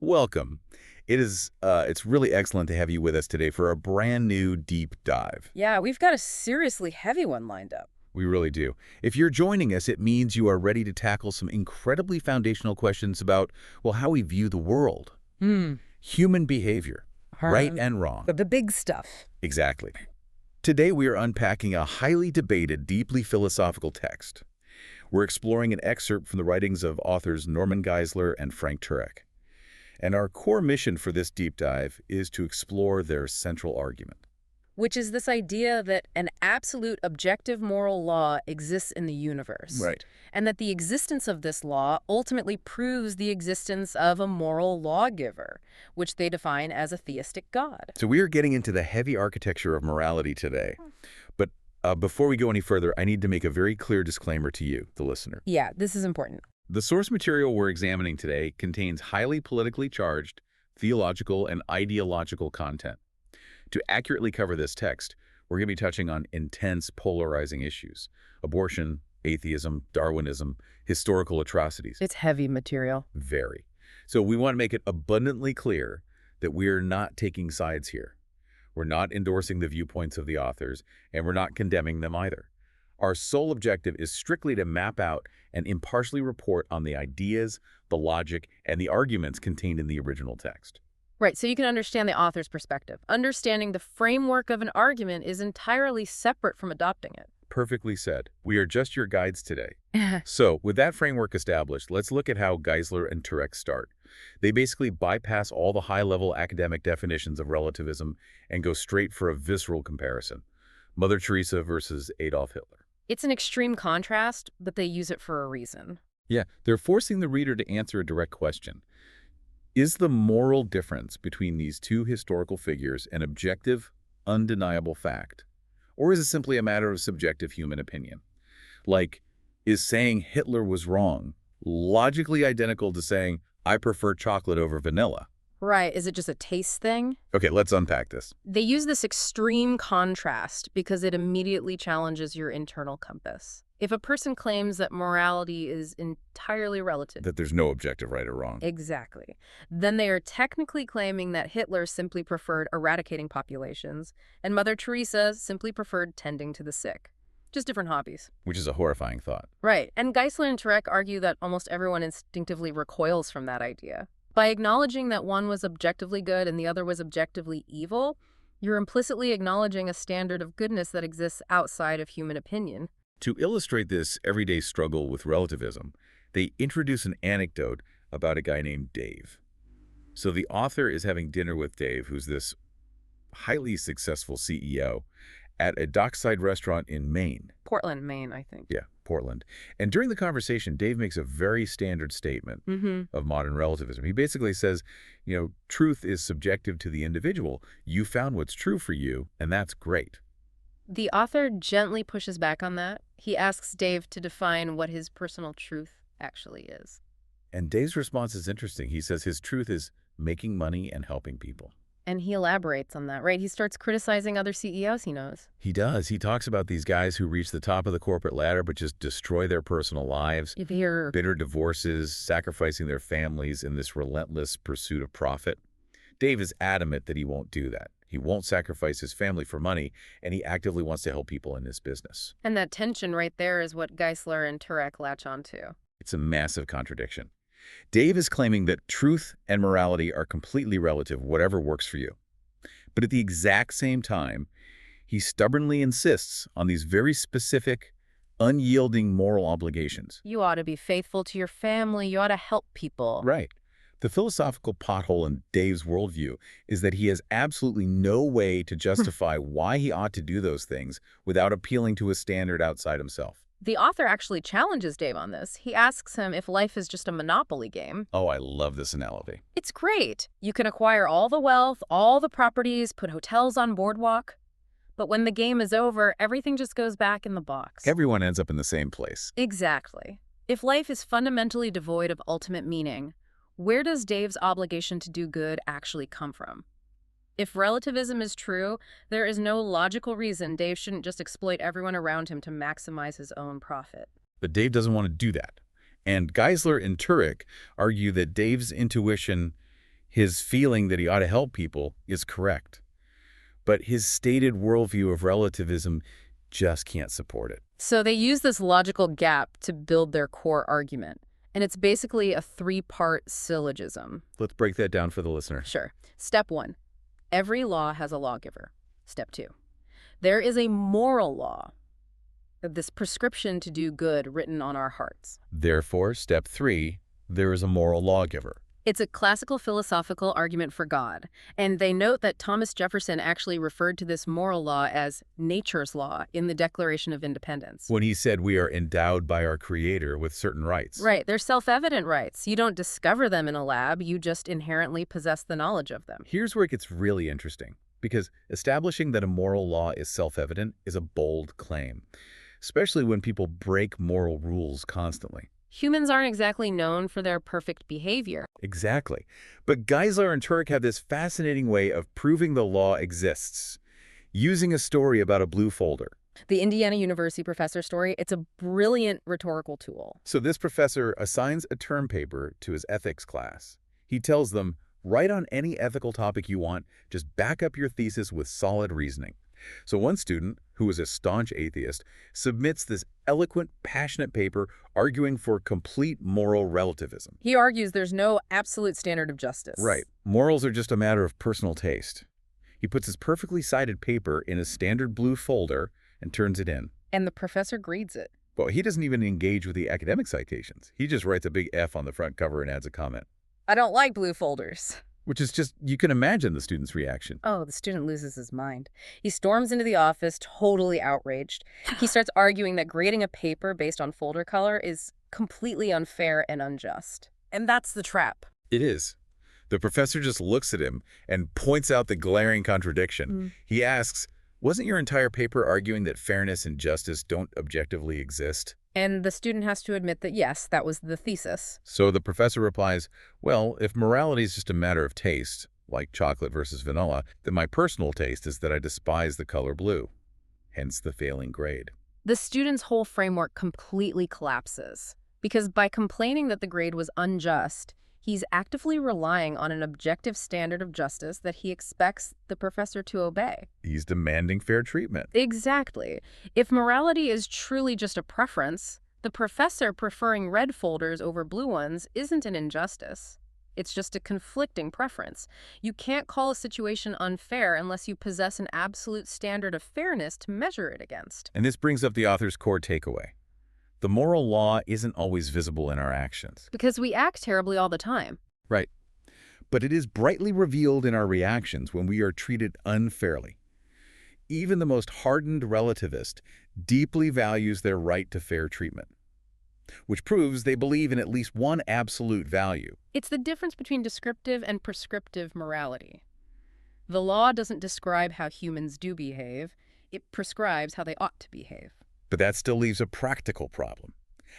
Welcome. It's really excellent to have you with us today for a brand new deep dive. Yeah, we've got a seriously heavy one lined up. We really do. If you're joining us, it means you are ready to tackle some incredibly foundational questions about, well, how we view the world, Hmm. human behavior, right Um, and wrong. the big stuff. Exactly. Today we are unpacking a highly debated, deeply philosophical text. We're exploring an excerpt from the writings of authors Norman Geisler and Frank Turek. And our core mission for this deep dive is to explore their central argument. Which is this idea that an absolute objective moral law exists in the universe. Right. And that the existence of this law ultimately proves the existence of a moral lawgiver, which they define as a theistic God. So we are getting into the heavy architecture of morality today. But before we go any further, I need to make a very clear disclaimer to you, the listener. Yeah, this is important. The source material we're examining today contains highly politically charged, theological, and ideological content. To accurately cover this text, we're going to be touching on intense, polarizing issues: abortion, atheism, Darwinism, historical atrocities. It's heavy material. Very. So we want to make it abundantly clear that we are not taking sides here. We're not endorsing the viewpoints of the authors, and we're not condemning them either. Our sole objective is strictly to map out and impartially report on the ideas, the logic, and the arguments contained in the original text. Right, so you can understand the author's perspective. Understanding the framework of an argument is entirely separate from adopting it. Perfectly said. We are just your guides today. So, with that framework established, let's look at how Geisler and Turek start. They basically bypass all the high-level academic definitions of relativism and go straight for a visceral comparison. Mother Teresa versus Adolf Hitler. It's an extreme contrast, but they use it for a reason. Yeah, they're forcing the reader to answer a direct question. Is the moral difference between these two historical figures an objective, undeniable fact? Or is it simply a matter of subjective human opinion? Like, is saying Hitler was wrong logically identical to saying, I prefer chocolate over vanilla? Right, is it just a taste thing? Okay, let's unpack this. They use this extreme contrast because it immediately challenges your internal compass. If a person claims that morality is entirely relative, That there's no objective right or wrong. exactly, then they are technically claiming that Hitler simply preferred eradicating populations and Mother Teresa simply preferred tending to the sick. Just different hobbies. Which is a horrifying thought. Right, and Geisler and Turek argue that almost everyone instinctively recoils from that idea. By acknowledging that one was objectively good and the other was objectively evil, you're implicitly acknowledging a standard of goodness that exists outside of human opinion. To illustrate this everyday struggle with relativism, they introduce an anecdote about a guy named Dave. So the author is having dinner with Dave, who's this highly successful CEO, at a dockside restaurant in Maine. Portland, Maine, I think. Yeah, Portland. And during the conversation, Dave makes a very standard statement of modern relativism. He basically says, truth is subjective to the individual. You found what's true for you, and that's great. The author gently pushes back on that. He asks Dave to define what his personal truth actually is. And Dave's response is interesting. He says his truth is making money and helping people. And he elaborates on that, right? He starts criticizing other CEOs he knows. He does. He talks about these guys who reach the top of the corporate ladder but just destroy their personal lives, bitter divorces, sacrificing their families in this relentless pursuit of profit. Dave is adamant that he won't do that. He won't sacrifice his family for money, and he actively wants to help people in his business. And that tension right there is what Geisler and Turek latch onto. It's a massive contradiction. Dave is claiming that truth and morality are completely relative, whatever works for you. But at the exact same time, he stubbornly insists on these very specific, unyielding moral obligations. You ought to be faithful to your family. You ought to help people. Right. The philosophical pothole in Dave's worldview is that he has absolutely no way to justify why he ought to do those things without appealing to a standard outside himself. The author actually challenges Dave on this. He asks him if life is just a Monopoly game. Oh, I love this analogy. It's great. You can acquire all the wealth, all the properties, put hotels on boardwalk. But when the game is over, everything just goes back in the box. Everyone ends up in the same place. Exactly. If life is fundamentally devoid of ultimate meaning, where does Dave's obligation to do good actually come from? If relativism is true, there is no logical reason Dave shouldn't just exploit everyone around him to maximize his own profit. But Dave doesn't want to do that. And Geisler and Turek argue that Dave's intuition His feeling that he ought to help people is correct. But his stated worldview of relativism just can't support it. So they use this logical gap to build their core argument. And it's basically a three-part syllogism. Let's break that down for the listener. Sure. Step 1. Every law has a lawgiver. Step 2. There is a moral law, this prescription to do good written on our hearts. Therefore, step 3, there is a moral lawgiver. It's a classical philosophical argument for God, and they note that Thomas Jefferson actually referred to this moral law as nature's law in the Declaration of Independence. When he said we are endowed by our Creator with certain rights. Right, they're self-evident rights. You don't discover them in a lab, you just inherently possess the knowledge of them. Here's where it gets really interesting, because establishing that a moral law is self-evident is a bold claim, especially when people break moral rules constantly. Humans aren't exactly known for their perfect behavior. Exactly. But Geisler and Turek have this fascinating way of proving the law exists, using a story about a blue folder. The Indiana University professor story, it's a brilliant rhetorical tool. So this professor assigns a term paper to his ethics class. He tells them, write on any ethical topic you want, just back up your thesis with solid reasoning. So one student, who is a staunch atheist, submits this eloquent, passionate paper arguing for complete moral relativism. He argues there's no absolute standard of justice. Right. Morals are just a matter of personal taste. He puts his perfectly cited paper in a standard blue folder and turns it in. And the professor grades it. Well, he doesn't even engage with the academic citations. He just writes a big F on the front cover and adds a comment. I don't like blue folders. Which is just, you can imagine the student's reaction. Oh, the student loses his mind. He storms into the office, totally outraged. He starts arguing that grading a paper based on folder color is completely unfair and unjust. And that's the trap. It is. The professor just looks at him and points out the glaring contradiction. He asks, wasn't your entire paper arguing that fairness and justice don't objectively exist? And the student has to admit that, yes, that was the thesis. So the professor replies, well, if morality is just a matter of taste, like chocolate versus vanilla, then my personal taste is that I despise the color blue. Hence the failing grade. The student's whole framework completely collapses. Because by complaining that the grade was unjust, he's actively relying on an objective standard of justice that he expects the professor to obey. He's demanding fair treatment. Exactly. If morality is truly just a preference, the professor preferring red folders over blue ones isn't an injustice. It's just a conflicting preference. You can't call a situation unfair unless you possess an absolute standard of fairness to measure it against. And this brings up the author's core takeaway. The moral law isn't always visible in our actions. Because we act terribly all the time. Right. But it is brightly revealed in our reactions when we are treated unfairly. Even the most hardened relativist deeply values their right to fair treatment, which proves they believe in at least one absolute value. It's the difference between descriptive and prescriptive morality. The law doesn't describe how humans do behave. It prescribes how they ought to behave. But that still leaves a practical problem.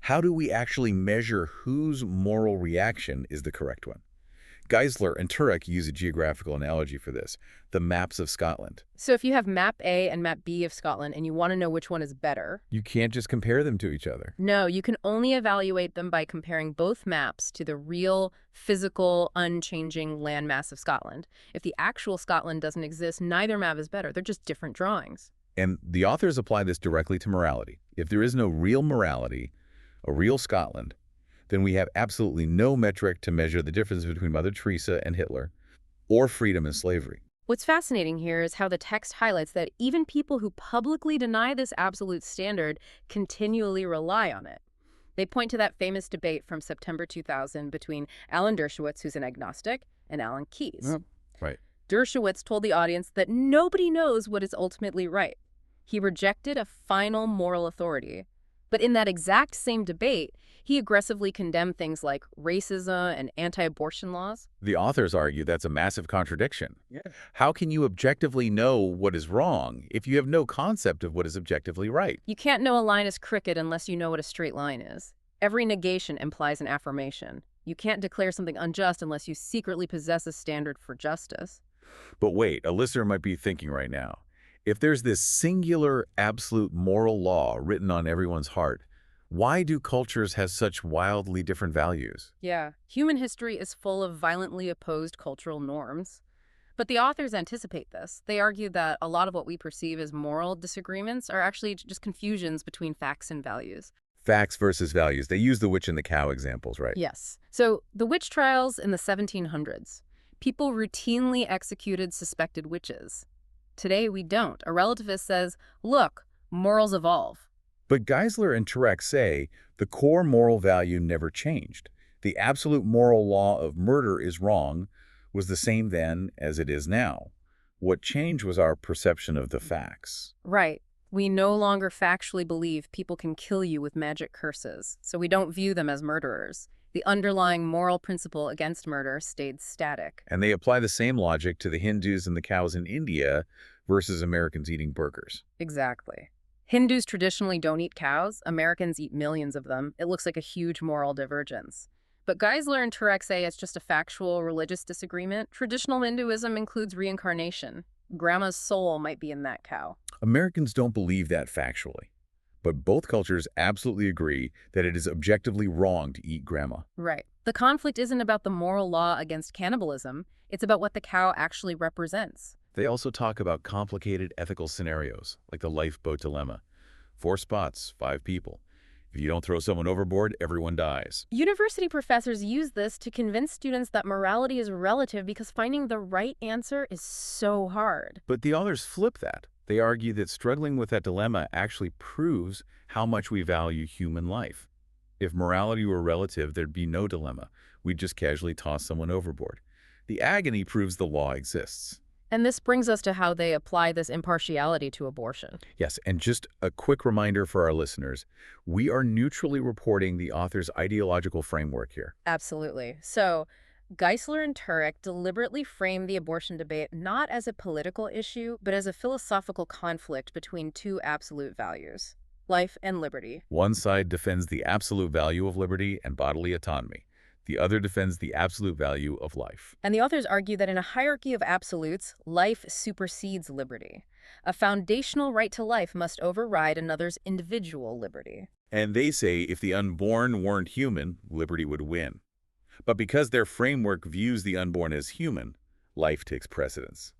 How do we actually measure whose moral reaction is the correct one? Geisler and Turek use a geographical analogy for this, the maps of Scotland. So if you have map A and map B of Scotland and you want to know which one is better, you can't just compare them to each other. No, you can only evaluate them by comparing both maps to the real, physical, unchanging landmass of Scotland. If the actual Scotland doesn't exist, neither map is better. They're just different drawings. And the authors apply this directly to morality. If there is no real morality, a real Scotland, then we have absolutely no metric to measure the difference between Mother Teresa and Hitler, or freedom and slavery. What's fascinating here is how the text highlights that even people who publicly deny this absolute standard continually rely on it. They point to that famous debate from September 2000 between Alan Dershowitz, who's an agnostic, and Alan Keyes. Right. Dershowitz told the audience that nobody knows what is ultimately right. He rejected a final moral authority. But in that exact same debate, he aggressively condemned things like racism and anti-abortion laws. The authors argue that's a massive contradiction. How can you objectively know what is wrong if you have no concept of what is objectively right? You can't know a line is crooked unless you know what a straight line is. Every negation implies an affirmation. You can't declare something unjust unless you secretly possess a standard for justice. But wait, a listener might be thinking right now, if there's this singular, absolute moral law written on everyone's heart, Why do cultures have such wildly different values? Yeah, human history is full of violently opposed cultural norms. But the authors anticipate this. They argue that a lot of what we perceive as moral disagreements are actually just confusions between facts and values. Facts versus values. They use the witch and the cow examples, right? Yes. So the witch trials in the 1700s, people routinely executed suspected witches. Today we don't. A relativist says, look, morals evolve. But Geisler and Turek say the core moral value never changed. The absolute moral law of murder is wrong was the same then as it is now. What changed was our perception of the facts. Right. We no longer factually believe people can kill you with magic curses, so we don't view them as murderers. The underlying moral principle against murder stayed static. And they apply the same logic to the Hindus and the cows in India versus Americans eating burgers. Exactly. Hindus traditionally don't eat cows. Americans eat millions of them. It looks like a huge moral divergence. But Geisler and Turek say it's just a factual religious disagreement. Traditional Hinduism includes reincarnation. Grandma's soul might be in that cow. Americans don't believe that factually. But both cultures absolutely agree that it is objectively wrong to eat grandma. Right. The conflict isn't about the moral law against cannibalism. It's about what the cow actually represents. They also talk about complicated ethical scenarios, like the lifeboat dilemma. 4 spots, 5 people. If you don't throw someone overboard, everyone dies. University professors use this to convince students that morality is relative because finding the right answer is so hard. But the authors flip that. They argue that struggling with that dilemma actually proves how much we value human life. If morality were relative, there'd be no dilemma. We'd just casually toss someone overboard. The agony proves the law exists. And this brings us to how they apply this impartiality to abortion. Yes, and just a quick reminder for our listeners, we are neutrally reporting the author's ideological framework here. Absolutely. So, Geisler and Turek deliberately frame the abortion debate not as a political issue, but as a philosophical conflict between two absolute values, life and liberty. One side defends the absolute value of liberty and bodily autonomy. The other defends the absolute value of life. And the authors argue that in a hierarchy of absolutes, life supersedes liberty. A foundational right to life must override another's individual liberty. And they say if the unborn weren't human, liberty would win. But because their framework views the unborn as human, life takes precedence.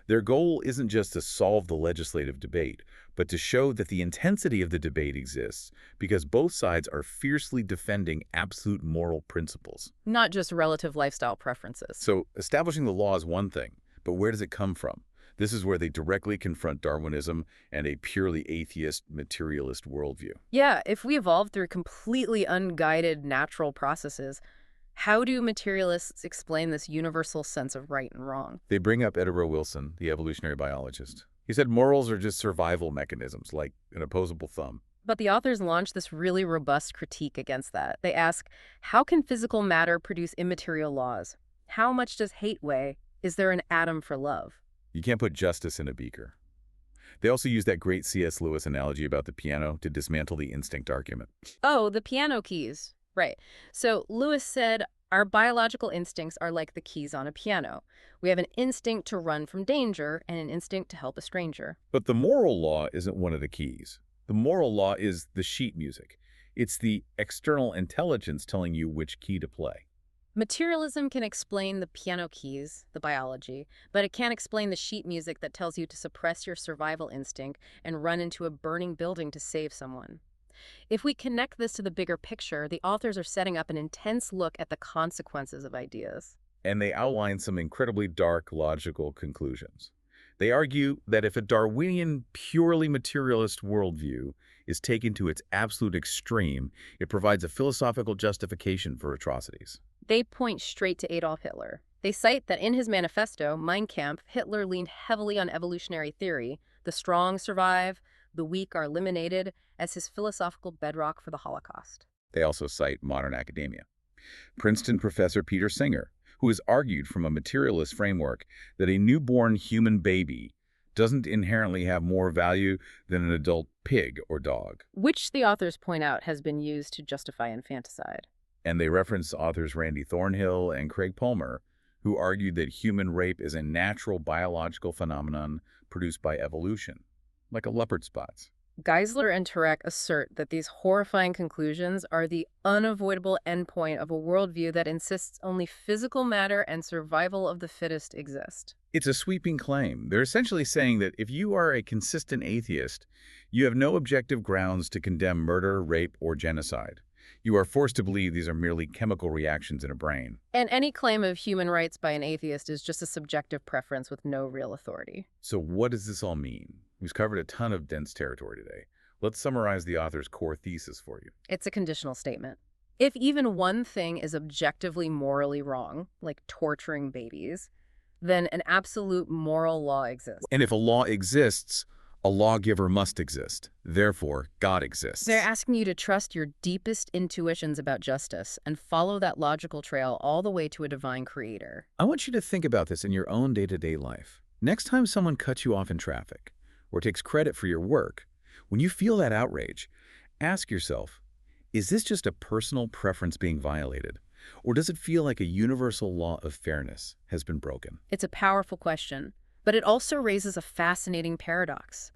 Their goal isn't just to solve the legislative debate, but to show that the intensity of the debate exists because both sides are fiercely defending absolute moral principles. Not just relative lifestyle preferences. So establishing the law is one thing, but where does it come from? This is where they directly confront Darwinism and a purely atheist, materialist worldview. Yeah, if we evolved through completely unguided natural processes, how do materialists explain this universal sense of right and wrong? They bring up Edinburgh Wilson, the evolutionary biologist. He said morals are just survival mechanisms, like an opposable thumb. But the authors launch this really robust critique against that. They ask, how can physical matter produce immaterial laws? How much does hate weigh? Is there an atom for love? You can't put justice in a beaker. They also use that great C.S. Lewis analogy about the piano to dismantle the instinct argument. Oh, the piano keys. Right. So Lewis said, our biological instincts are like the keys on a piano. We have an instinct to run from danger and an instinct to help a stranger. But the moral law isn't one of the keys. The moral law is the sheet music. It's the external intelligence telling you which key to play. Materialism can explain the piano keys, the biology, but it can't explain the sheet music that tells you to suppress your survival instinct and run into a burning building to save someone. If we connect this to the bigger picture, the authors are setting up an intense look at the consequences of ideas. And they outline some incredibly dark logical conclusions. They argue that if a Darwinian, purely materialist worldview is taken to its absolute extreme, it provides a philosophical justification for atrocities. They point straight to Adolf Hitler. They cite that in his manifesto, Mein Kampf, Hitler leaned heavily on evolutionary theory, the strong survive, the weak are eliminated, as his philosophical bedrock for the Holocaust. They also cite modern academia. Princeton professor Peter Singer, who has argued from a materialist framework that a newborn human baby doesn't inherently have more value than an adult pig or dog. Which the authors point out has been used to justify infanticide. And they reference authors Randy Thornhill and Craig Palmer, who argued that human rape is a natural biological phenomenon produced by evolution, like a leopard spots. Geisler and Turek assert that these horrifying conclusions are the unavoidable endpoint of a worldview that insists only physical matter and survival of the fittest exist. It's a sweeping claim. They're essentially saying that if you are a consistent atheist, you have no objective grounds to condemn murder, rape, or genocide. You are forced to believe these are merely chemical reactions in a brain. And any claim of human rights by an atheist is just a subjective preference with no real authority. So what does this all mean? We've covered a ton of dense territory today. Let's summarize the author's core thesis for you. It's a conditional statement. If even one thing is objectively morally wrong, like torturing babies, then an absolute moral law exists. And if a law exists, a lawgiver must exist. Therefore, God exists. They're asking you to trust your deepest intuitions about justice and follow that logical trail all the way to a divine creator. I want you to think about this in your own day-to-day life. Next time someone cuts you off in traffic or takes credit for your work, when you feel that outrage, ask yourself, is this just a personal preference being violated? Or does it feel like a universal law of fairness has been broken? It's a powerful question, but it also raises a fascinating paradox.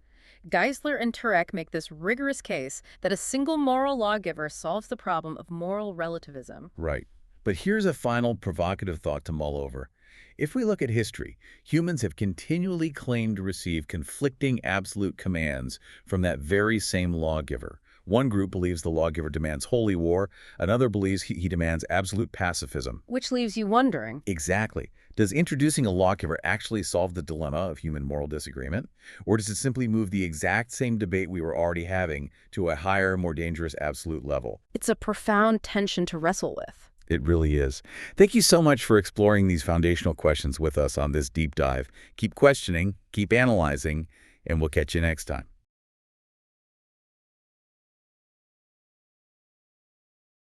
Geisler and Turek make this rigorous case that a single moral lawgiver solves the problem of moral relativism. Right. But here's a final provocative thought to mull over. If we look at history, humans have continually claimed to receive conflicting absolute commands from that very same lawgiver. One group believes the lawgiver demands holy war, another believes he demands absolute pacifism. Which leaves you wondering. Exactly. Does introducing a lawgiver actually solve the dilemma of human moral disagreement? Or does it simply move the exact same debate we were already having to a higher, more dangerous absolute level? It's a profound tension to wrestle with. It really is. Thank you so much for exploring these foundational questions with us on this deep dive. Keep questioning, keep analyzing, and we'll catch you next time.